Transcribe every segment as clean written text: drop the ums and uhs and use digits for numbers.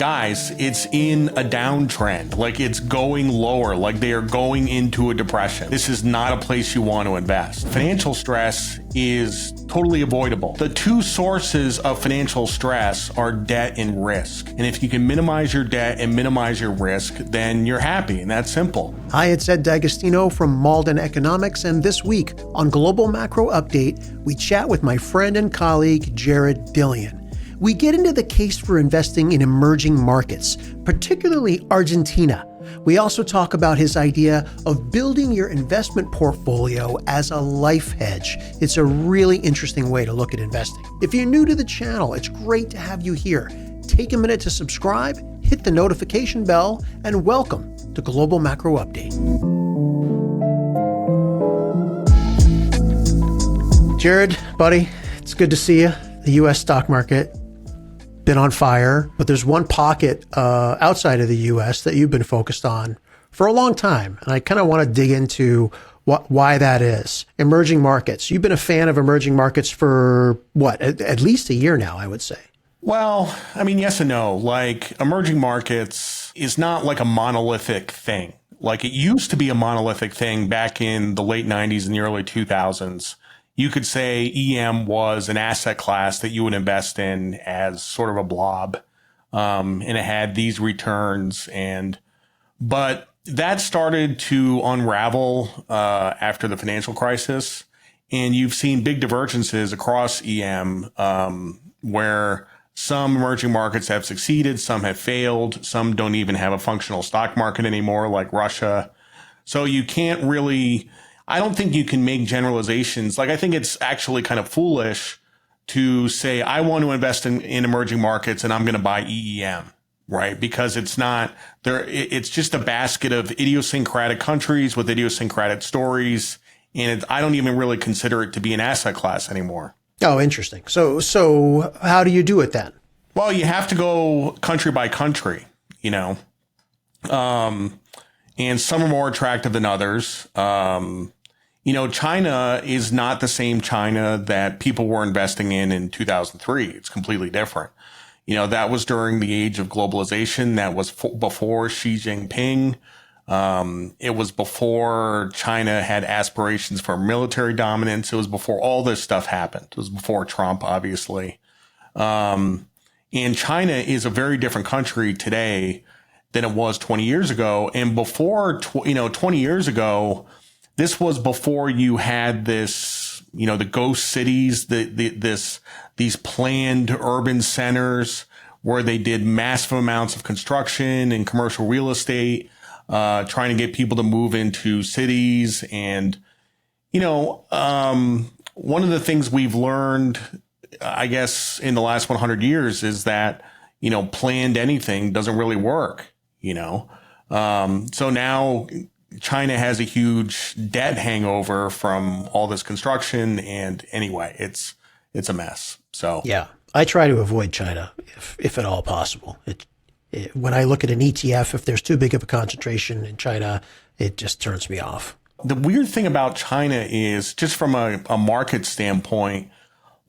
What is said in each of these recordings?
guys, it's in a downtrend. Like, it's going lower. Like, they are going into a depression. This is not a place you want to invest. Financial stress is totally avoidable. The two sources of financial stress are debt and risk. And if you can minimize your debt and minimize your risk, then you're happy, and that's simple. Hi, it's Ed D'Agostino from Malden Economics, and this week on Global Macro Update, we chat with my friend and colleague, Jared Dillian. We get into the case for investing in emerging markets, particularly Argentina. We also talk about his idea of building your investment portfolio as a life hedge. It's a really interesting way to look at investing. If you're new to the channel, it's great to have you here. Take a minute to subscribe, hit the notification bell, and welcome to Global Macro Update. Jared, buddy, it's good to see you. The U.S. stock market been on fire, but there's one pocket outside of the U.S. that you've been focused on for a long time, and I kind of want to dig into why that is. Emerging markets. You've been a fan of emerging markets for what, at least a year now, I would say. Well, I mean, yes and no. Like, emerging markets is not like a monolithic thing. Like, it used to be a monolithic thing back in the late 90s and the early 2000s. You could say EM was an asset class that you would invest in as sort of a blob. And it had these returns, but that started to unravel after the financial crisis. And you've seen big divergences across EM, where some emerging markets have succeeded, some have failed, some don't even have a functional stock market anymore, like Russia. So you can't really, I don't think you can make generalizations. Like, I think it's actually kind of foolish to say, I want to invest in emerging markets and I'm going to buy EEM, right? Because it's not there. It's just a basket of idiosyncratic countries with idiosyncratic stories. And I don't even really consider it to be an asset class anymore. Oh, interesting. So how do you do it then? Well, you have to go country by country, you know. And some are more attractive than others. China is not the same China that people were investing in 2003. It's completely different. That was during the age of globalization. That was before Xi Jinping. It was before China had aspirations for military dominance. It was before all this stuff happened. It was before Trump, obviously. And China is a very different country today than it was 20 years ago. And before, 20 years ago, this was before you had this, the ghost cities, these planned urban centers where they did massive amounts of construction and commercial real estate, trying to get people to move into cities. And, one of the things we've learned, I guess, in the last 100 years is that, planned anything doesn't really work. So now China has a huge debt hangover from all this construction. And anyway, it's a mess. So, yeah, I try to avoid China if at all possible. When I look at an ETF, if there's too big of a concentration in China, it just turns me off. The weird thing about China is, just from a market standpoint,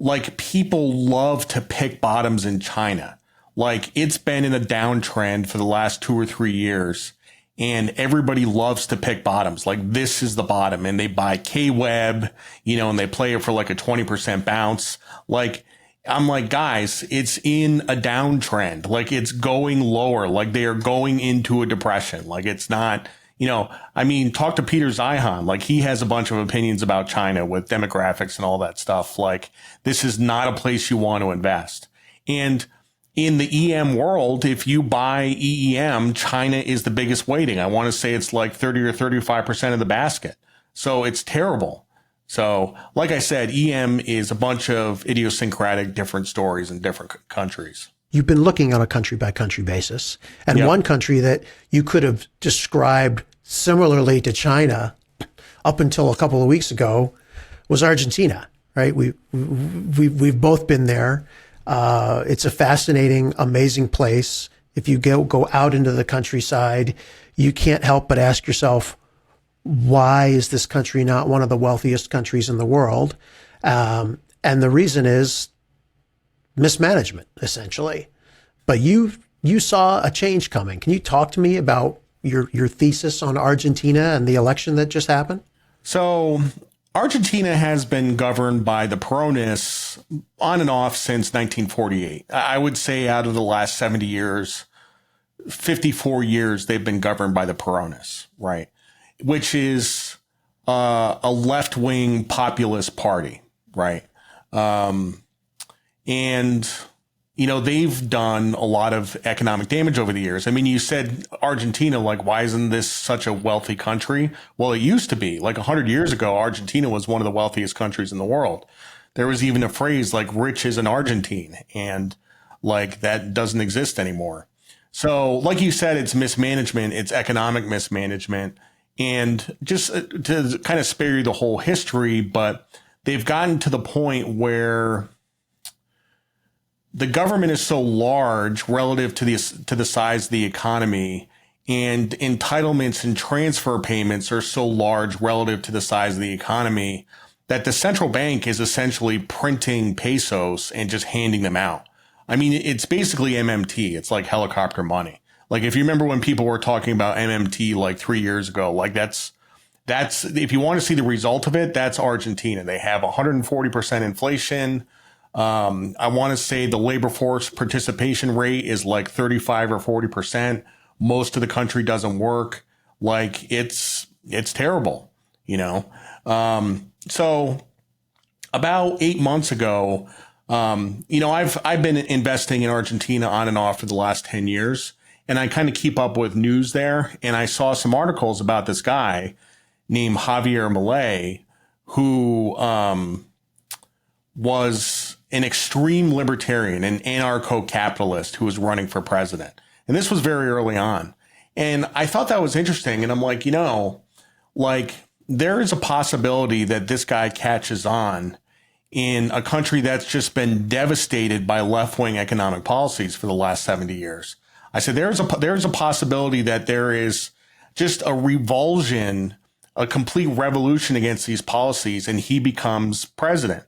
like, people love to pick bottoms in China. Like, it's been in a downtrend for the last 2 or 3 years, and everybody loves to pick bottoms. Like, this is the bottom, and they buy KWEB, and they play it for like a 20% bounce. Like, I'm like, guys, it's in a downtrend. Like, it's going lower. Like, they are going into a depression. Like, it's not, talk to Peter Zeihan. Like, he has a bunch of opinions about China with demographics and all that stuff. Like, this is not a place you want to invest. And in the EM world, if you buy EEM, China is the biggest weighting. I want to say it's like 30 or 35% of the basket. So it's terrible. So, like I said, EM is a bunch of idiosyncratic different stories in different countries. You've been looking on a country by country basis. And Yep. One country that you could have described similarly to China up until a couple of weeks ago was Argentina, right? We've both been there. It's a fascinating, amazing place. If you go out into the countryside, you can't help but ask yourself, why is this country not one of the wealthiest countries in the world? And the reason is mismanagement, essentially. But you've you saw a change coming. Can you talk to me about your thesis on Argentina and the election that just happened? So Argentina has been governed by the Peronists on and off since 1948. I would say out of the last 70 years, 54 years, they've been governed by the Peronists, right? Which is a left-wing populist party, right? And, you know, they've done a lot of economic damage over the years. I mean, you said Argentina, like, why isn't this such a wealthy country? Well, it used to be. Like 100 years ago, Argentina was one of the wealthiest countries in the world. There was even a phrase like rich as an Argentine, and like that doesn't exist anymore. So like you said, it's mismanagement, it's economic mismanagement. And just to kind of spare you the whole history, but they've gotten to the point where the government is so large relative to the size of the economy, and entitlements and transfer payments are so large relative to the size of the economy, that the central bank is essentially printing pesos and just handing them out. I mean, it's basically MMT. It's like helicopter money. Like if you remember when people were talking about MMT like 3 years ago, like that's if you want to see the result of it, that's Argentina. They have 140% inflation. I want to say the labor force participation rate is like 35 or 40%. Most of the country doesn't work. Like it's terrible, you know? So about 8 months ago, you know, I've been investing in Argentina on and off for the last 10 years, and I kind of keep up with news there. And I saw some articles about this guy named Javier Milei, who, was an extreme libertarian, an anarcho-capitalist who was running for president. And this was very early on. And I thought that was interesting. And I'm like, you know, like there is a possibility that this guy catches on in a country that's just been devastated by left-wing economic policies for the last 70 years. I said, there's a possibility that there is just a revulsion, a complete revolution against these policies, and he becomes president.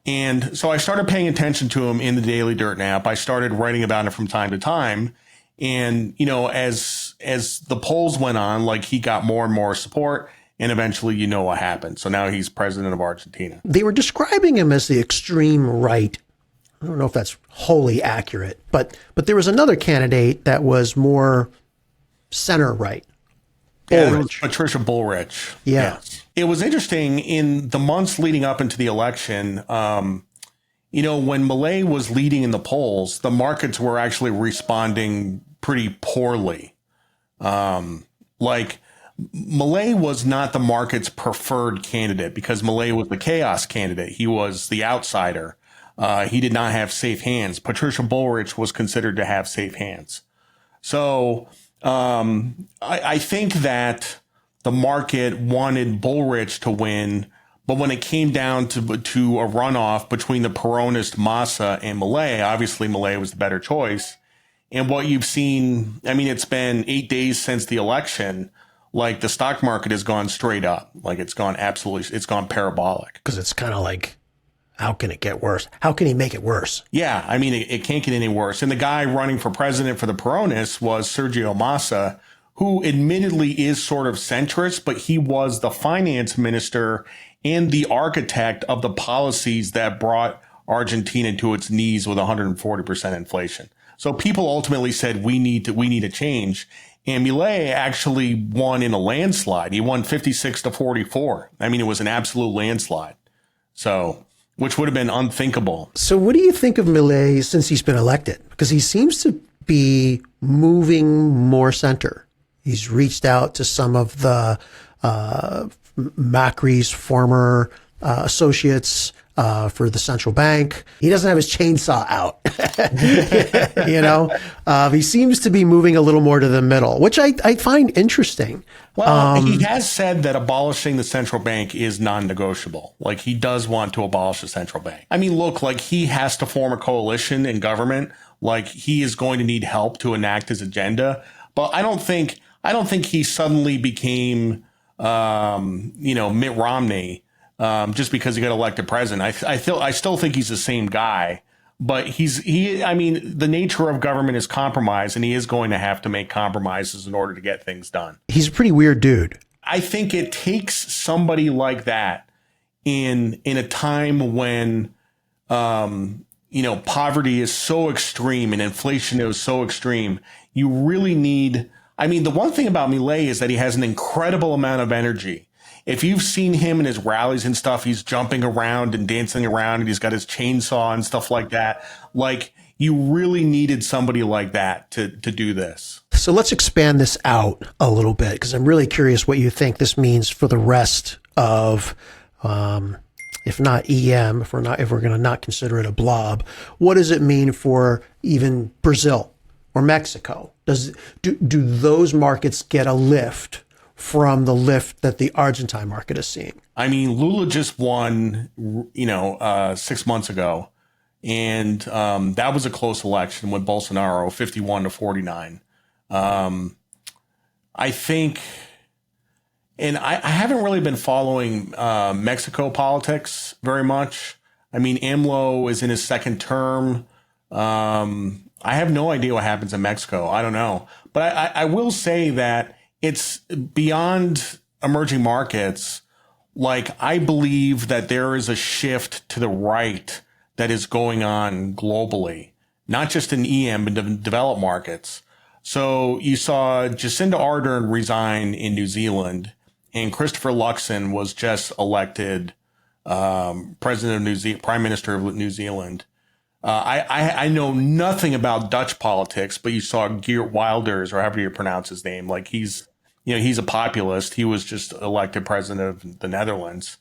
And so I started paying attention to him in the Daily Dirt app. I started writing about it from time to time. And, you know, as the polls went on, like he got more and more support, and eventually you know what happened. So now he's president of Argentina. They were describing him as the extreme right. I don't know if that's wholly accurate, but there was another candidate that was more center right. Yeah, it was Patricia Bullrich. Yeah. Yes. It was interesting in the months leading up into the election. You know, when Milei was leading in the polls, the markets were actually responding pretty poorly. Like Milei was not the market's preferred candidate because Milei was the chaos candidate. He was the outsider. He did not have safe hands. Patricia Bullrich was considered to have safe hands. So I think that the market wanted Bullrich to win, but when it came down to a runoff between the Peronist Massa and Milei, obviously Milei was the better choice. And what you've seen, I mean, it's been 8 days since the election. Like the stock market has gone straight up. Like it's gone parabolic. Because it's kind of like, how can it get worse? How can he make it worse? Yeah, I mean, it can't get any worse. And the guy running for president for the Peronists was Sergio Massa, who admittedly is sort of centrist, but he was the finance minister and the architect of the policies that brought Argentina to its knees with 140% inflation. So people ultimately said, we need a change. And Milei actually won in a landslide. He won 56-44. I mean, it was an absolute landslide. So, which would have been unthinkable. So what do you think of Milei since he's been elected? Because he seems to be moving more center. He's reached out to some of the Macri's former associates for the central bank. He doesn't have his chainsaw out. You know, he seems to be moving a little more to the middle, which I find interesting. Well, he has said that abolishing the central bank is non-negotiable. Like he does want to abolish the central bank. I mean, look, like he has to form a coalition in government. Like he is going to need help to enact his agenda. But I don't think he suddenly became, you know, Mitt Romney just because he got elected president. I still think he's the same guy, But I mean, the nature of government is compromise, and he is going to have to make compromises in order to get things done. He's a pretty weird dude. I think it takes somebody like that in a time when, poverty is so extreme and inflation is so extreme. You really need, I mean, the one thing about Milei is that he has an incredible amount of energy. If you've seen him in his rallies and stuff, he's jumping around and dancing around, and he's got his chainsaw and stuff like that. Like, you really needed somebody like that to do this. So let's expand this out a little bit, because I'm really curious what you think this means for the rest of, if not EM, if we're going to not consider it a blob, what does it mean for even Brazil or Mexico? Do those markets get a lift from the lift that the Argentine market is seeing? I mean, Lula just won, 6 months ago, and that was a close election with Bolsonaro, 51-49. I think, and I haven't really been following Mexico politics very much. I mean, AMLO is in his second term. I have no idea what happens in Mexico. I don't know. But I will say that it's beyond emerging markets. Like, I believe that there is a shift to the right that is going on globally, not just in EM, but in developed markets. So you saw Jacinda Ardern resign in New Zealand, and Christopher Luxon was just elected Prime Minister of New Zealand. I know nothing about Dutch politics, but you saw Geert Wilders, or however you pronounce his name. Like, he's a populist. He was just elected president of the Netherlands.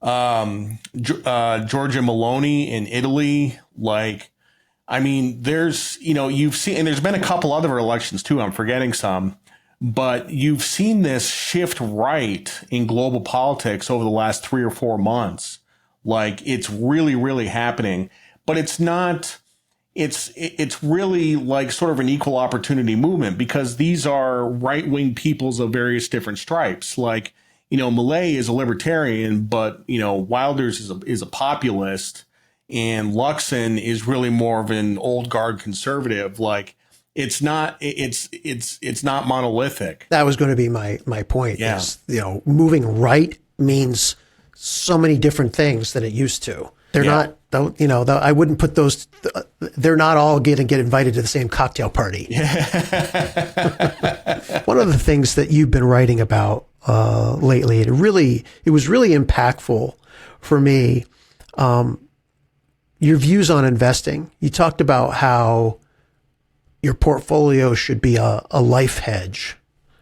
Giorgia Meloni in Italy. Like, I mean, there's, you've seen, and there's been a couple other elections too. I'm forgetting some, but you've seen this shift right in global politics over the last 3 or 4 months. Like, it's really, really happening, but it's not, it's really like sort of an equal opportunity movement, because these are right-wing peoples of various different stripes. Like, Milei is a libertarian, but, Wilders is a populist, and Luxon is really more of an old guard conservative. Like, it's not monolithic. That was going to be my point. Yeah. Is, moving right means so many different things than it used to. They're not, I wouldn't put those, they're not all going to get invited to the same cocktail party. One of the things that you've been writing about lately, it was really impactful for me. Your views on investing. You talked about how your portfolio should be a life hedge.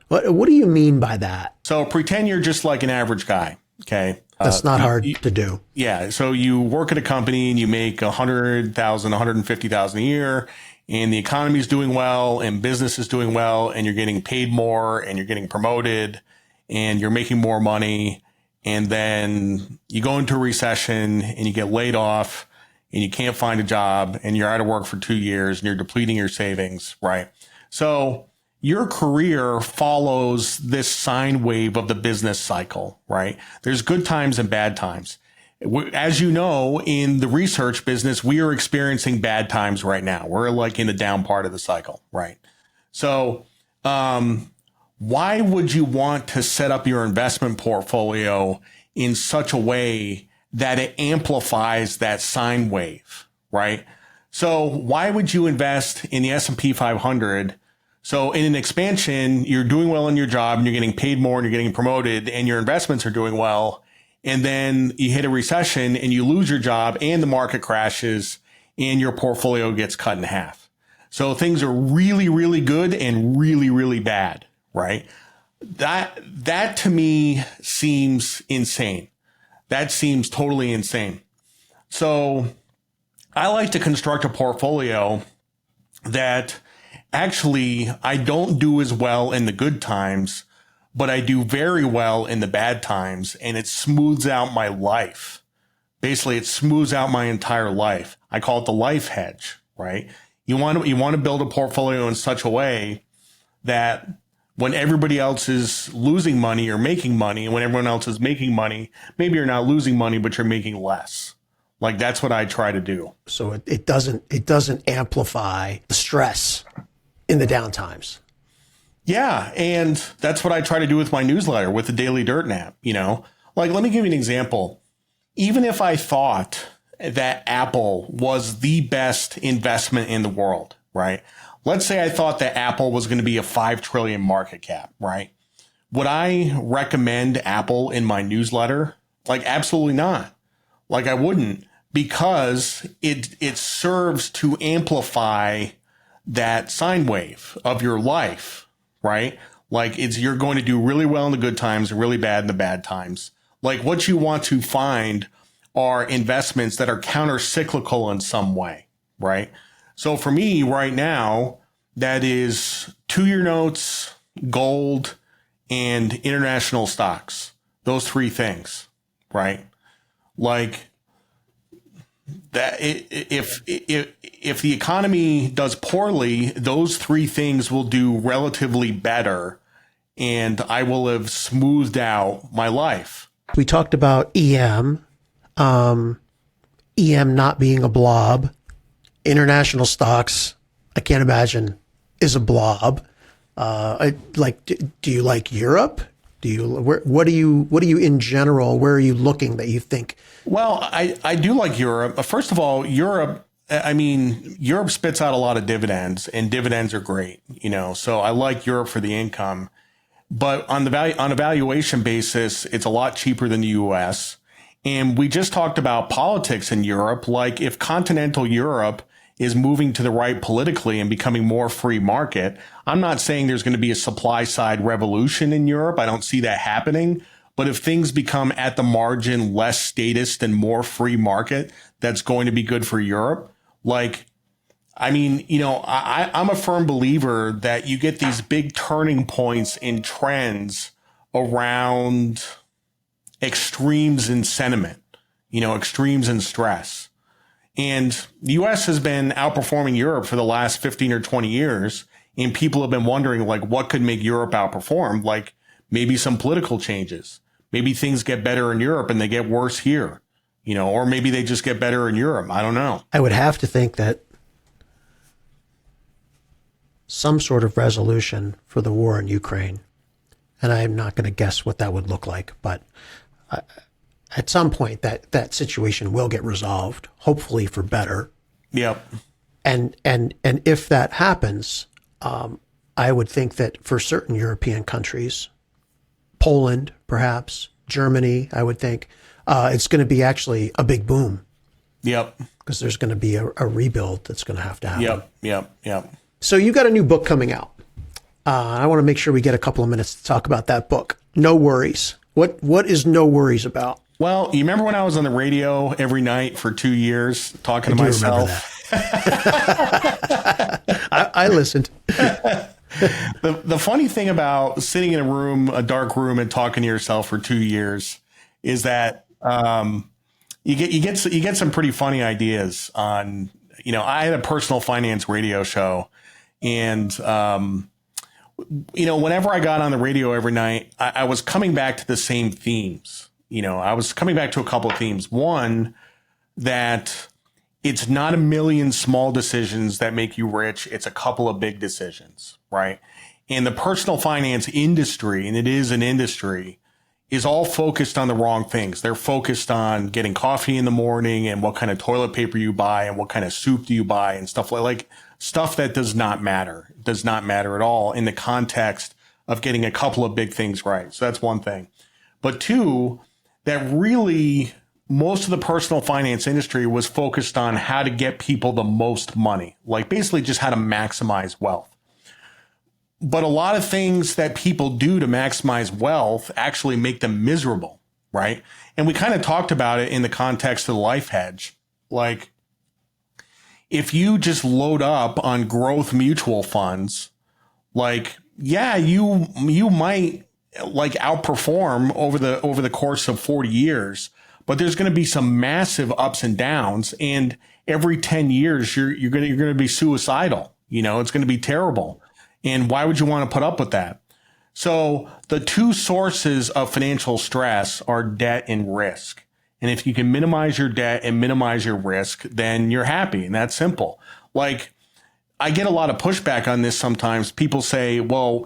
What do you mean by that? So pretend you're just like an average guy. Okay. That's not hard to do. Yeah. So you work at a company and you make $100,000, $150,000 a year, and the economy is doing well and business is doing well, and you're getting paid more and you're getting promoted and you're making more money. And then you go into a recession and you get laid off and you can't find a job and you're out of work for 2 years and you're depleting your savings. Right. So your career follows this sine wave of the business cycle, right? There's good times and bad times. As you know, in the research business, we are experiencing bad times right now. We're like in the down part of the cycle, right? So, why would you want to set up your investment portfolio in such a way that it amplifies that sine wave, right? So why would you invest in the S&P 500? So in an expansion, you're doing well in your job and you're getting paid more and you're getting promoted and your investments are doing well. And then you hit a recession and you lose your job and the market crashes and your portfolio gets cut in half. So things are really, really good and really, really bad, right? That to me seems insane. That seems totally insane. So I like to construct a portfolio that actually I don't do as well in the good times, but I do very well in the bad times, and it smooths out my life. Basically, it smooths out my entire life. I call it the life hedge, right? You want to build a portfolio in such a way that when everybody else is losing money, you're making money, and when everyone else is making money, maybe you're not losing money, but you're making less. Like that's what I try to do. So it doesn't amplify the stress in the down times. Yeah, and that's what I try to do with my newsletter, with the Daily Dirt app, Like, let me give you an example. Even if I thought that Apple was the best investment in the world, right? Let's say I thought that Apple was going to be a 5 trillion market cap, right? Would I recommend Apple in my newsletter? Like, absolutely not. Like, I wouldn't, because it serves to amplify that sine wave of your life, right? Like you're going to do really well in the good times and really bad in the bad times. Like what you want to find are investments that are counter-cyclical in some way, right? So for me right now, that is 2-year notes, gold, and international stocks. Those 3 things, right? Like that if the economy does poorly, those 3 things will do relatively better, and I will have smoothed out my life. We talked about EM not being a blob. International stocks, I can't imagine, is a blob. Do you like Europe? What do you in general, where are you looking that you think? Well, I do like Europe. First of all, Europe spits out a lot of dividends, and dividends are great, so I like Europe for the income. But on a valuation basis, it's a lot cheaper than the US. And we just talked about politics in Europe. Like if continental Europe is moving to the right politically and becoming more free market, I'm not saying there's going to be a supply side revolution in Europe. I don't see that happening. But if things become at the margin less statist and more free market, that's going to be good for Europe. I'm a firm believer that you get these big turning points in trends around extremes in sentiment, extremes in stress. And the US has been outperforming Europe for the last 15 or 20 years. And people have been wondering, what could make Europe outperform? Like maybe some political changes. Maybe things get better in Europe and they get worse here, or maybe they just get better in Europe. I don't know. I would have to think that some sort of resolution for the war in Ukraine, and I'm not going to guess what that would look like, but at some point that situation will get resolved, hopefully for better. Yep. And if that happens, I would think that for certain European countries, Poland, perhaps Germany, I would think it's going to be actually a big boom. Yep. Because there's going to be a rebuild that's going to have to happen. Yep. So you got a new book coming out. I want to make sure we get a couple of minutes to talk about that book. No Worries. What is No Worries about? Well, you remember when I was on the radio every night for 2 years talking to myself? I listened. The funny thing about sitting in a dark room and talking to yourself for 2 years is that you get some pretty funny ideas on, I had a personal finance radio show, and whenever I got on the radio every night, I was coming back to the same themes. I was coming back to a couple of themes. One, that it's not a million small decisions that make you rich. It's a couple of big decisions, right? And the personal finance industry, and it is an industry, is all focused on the wrong things. They're focused on getting coffee in the morning and what kind of toilet paper you buy and what kind of soup do you buy and stuff like stuff that does not matter at all in the context of getting a couple of big things right. So that's one thing. But two, that really most of the personal finance industry was focused on how to get people the most money, like basically just how to maximize wealth. But a lot of things that people do to maximize wealth actually make them miserable, right? And we kind of talked about it in the context of the life hedge. Like, if you just load up on growth mutual funds, you might outperform over the course of 40 years, but there's going to be some massive ups and downs, and every 10 years you're going to be suicidal. It's going to be terrible. And why would you want to put up with that? So the two sources of financial stress are debt and risk. And if you can minimize your debt and minimize your risk, then you're happy. And that's simple. Like, I get a lot of pushback on this sometimes. People say, well,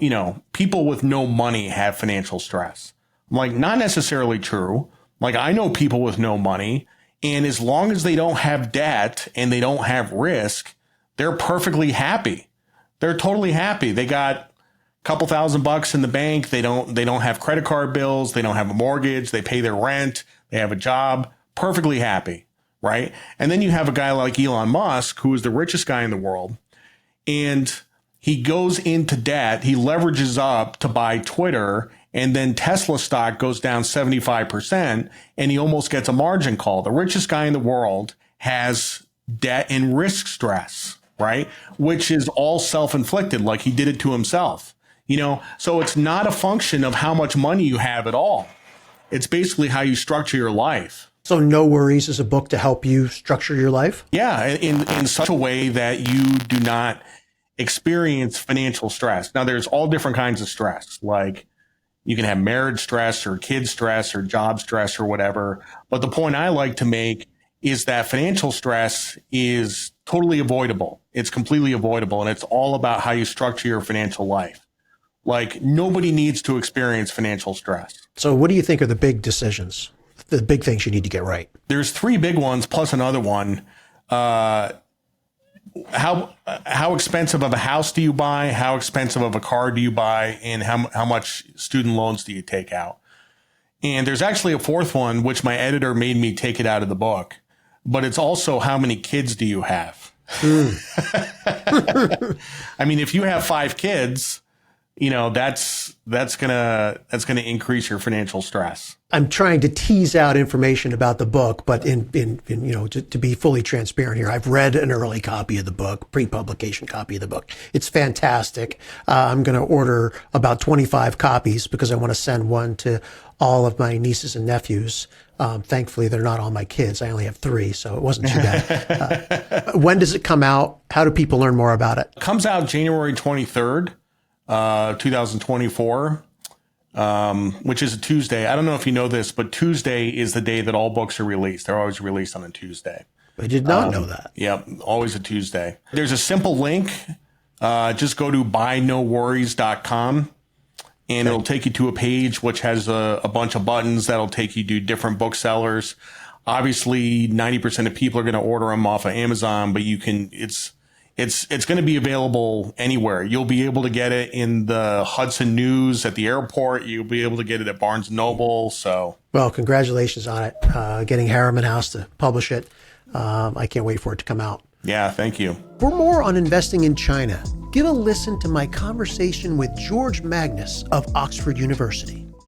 people with no money have financial stress. I'm like, not necessarily true. Like, I know people with no money, and as long as they don't have debt and they don't have risk, they're perfectly happy. They're totally happy. They got a couple $1,000 in the bank. They don't have credit card bills. They don't have a mortgage. They pay their rent. They have a job. Perfectly happy, right? And then you have a guy like Elon Musk, who is the richest guy in the world, and he goes into debt. He leverages up to buy Twitter, and then Tesla stock goes down 75%, and he almost gets a margin call. The richest guy in the world has debt and risk stress, right? Which is all self-inflicted, like he did it to himself. So it's not a function of how much money you have at all. It's basically how you structure your life. So No Worries is a book to help you structure your life? Yeah, in such a way that you do not experience financial stress. Now, there's all different kinds of stress. Like, you can have marriage stress or kid stress or job stress or whatever. But the point I like to make is that financial stress is totally avoidable. It's completely avoidable. And it's all about how you structure your financial life. Like, nobody needs to experience financial stress. So what do you think are the big decisions, the big things you need to get right? There's 3 big ones plus another one. How expensive of a house do you buy? How expensive of a car do you buy? And how much student loans do you take out? And there's actually a 4th one, which my editor made me take it out of the book. But it's also, how many kids do you have? I mean, if you have 5 kids, that's gonna increase your financial stress. I'm trying to tease out information about the book, but to be fully transparent here, I've read an early copy of the book, pre-publication copy of the book. It's fantastic. I'm going to order about 25 copies because I want to send one to all of my nieces and nephews. Thankfully, they're not all my kids. I only have 3, so it wasn't too bad. When does it come out? How do people learn more about it? It comes out January 23rd, 2024. Which is a Tuesday. I don't know if you know this, but Tuesday is the day that all books are released. They're always released on a Tuesday. I did not know that. Yeah, always a Tuesday. There's a simple link. Just go to buynoworries.com, and it'll take you to a page which has a bunch of buttons that'll take you to different booksellers. Obviously, 90% of people are going to order them off of Amazon, but it's going to be available anywhere. You'll be able to get it in the Hudson News at the airport. You'll be able to get it at Barnes & Noble. Well, congratulations on it. Getting Harriman House to publish it. I can't wait for it to come out. Yeah, thank you. For more on investing in China, give a listen to my conversation with George Magnus of Oxford University.